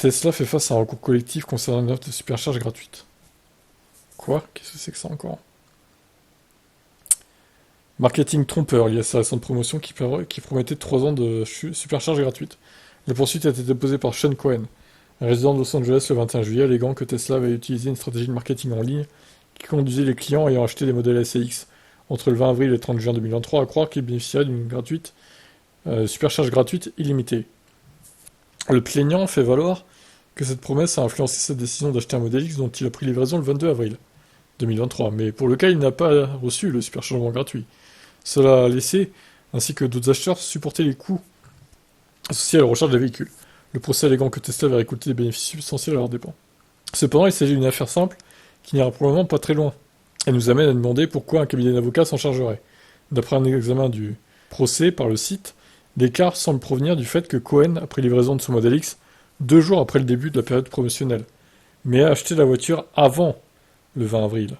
Tesla fait face à un recours collectif concernant une offre de supercharge gratuite. Quoi? Qu'est-ce que c'est que ça encore? Marketing trompeur lié à sa récente promotion qui promettait 3 ans de supercharge gratuite. La poursuite a été déposée par Sean Cohen, un résident de Los Angeles le 21 juillet, alléguant que Tesla avait utilisé une stratégie de marketing en ligne qui conduisait les clients ayant acheté des modèles S et X entre le 20 avril et le 30 juin 2023 à croire qu'ils bénéficieraient d'une supercharge gratuite illimitée. Le plaignant fait valoir que cette promesse a influencé sa décision d'acheter un modèle X dont il a pris livraison le 22 avril 2023, mais pour lequel il n'a pas reçu le superchargement gratuit. Cela a laissé, ainsi que d'autres acheteurs, supporter les coûts associés à la recharge des véhicules. Le procès alléguant que Tesla avait récolté des bénéfices substantiels à leurs dépens. Cependant, il s'agit d'une affaire simple qui n'ira probablement pas très loin. Elle nous amène à demander pourquoi un cabinet d'avocats s'en chargerait. D'après un examen du procès par le site, l'écart semble provenir du fait que Cohen a pris livraison de son modèle X 2 jours après le début de la période promotionnelle, mais a acheté la voiture avant le 20 avril.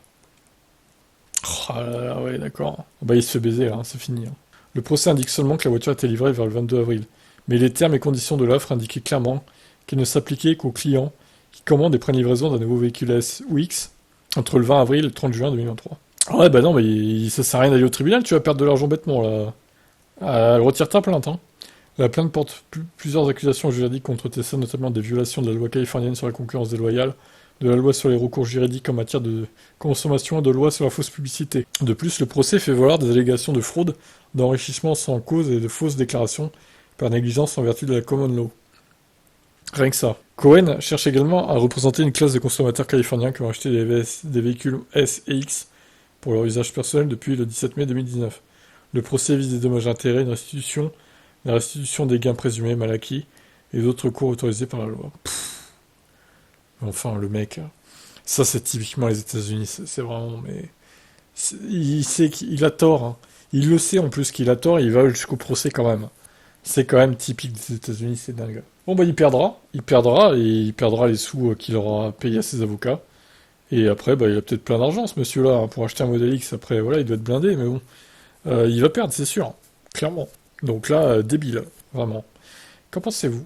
Oh là là, ouais, d'accord. Bah, il se fait baiser, là, hein, c'est fini. Hein. Le procès indique seulement que la voiture a été livrée vers le 22 avril, mais les termes et conditions de l'offre indiquaient clairement qu'elle ne s'appliquait qu'aux clients qui commandent et prennent livraison d'un nouveau véhicule S ou X entre le 20 avril et le 30 juin 2023. Ouais, bah non, mais ça sert à rien d'aller au tribunal, tu vas perdre de l'argent bêtement, là. Elle retire ta plainte, hein. La plainte porte plusieurs accusations juridiques contre Tesla, notamment des violations de la loi californienne sur la concurrence déloyale, de la loi sur les recours juridiques en matière de consommation et de loi sur la fausse publicité. De plus, le procès fait valoir des allégations de fraude, d'enrichissement sans cause et de fausses déclarations par négligence en vertu de la common law. Rien que ça. Cohen cherche également à représenter une classe de consommateurs californiens qui ont acheté des véhicules S et X pour leur usage personnel depuis le 17 mai 2019. Le procès vise des dommages à intérêts, la restitution des gains présumés mal acquis et d'autres recours autorisés par la loi. Enfin, le mec, ça c'est typiquement les États-Unis, c'est vraiment, mais il sait qu'il a tort, hein. Il le sait en plus qu'il a tort, et il va jusqu'au procès quand même. C'est quand même typique des États-Unis, c'est dingue. Bon bah et il perdra les sous qu'il aura payé à ses avocats. Et après, bah il a peut-être plein d'argent ce monsieur-là hein, pour acheter un modèle X. Après, voilà, il doit être blindé, mais bon, il va perdre, c'est sûr, clairement. Donc là, débile, vraiment. Qu'en pensez-vous?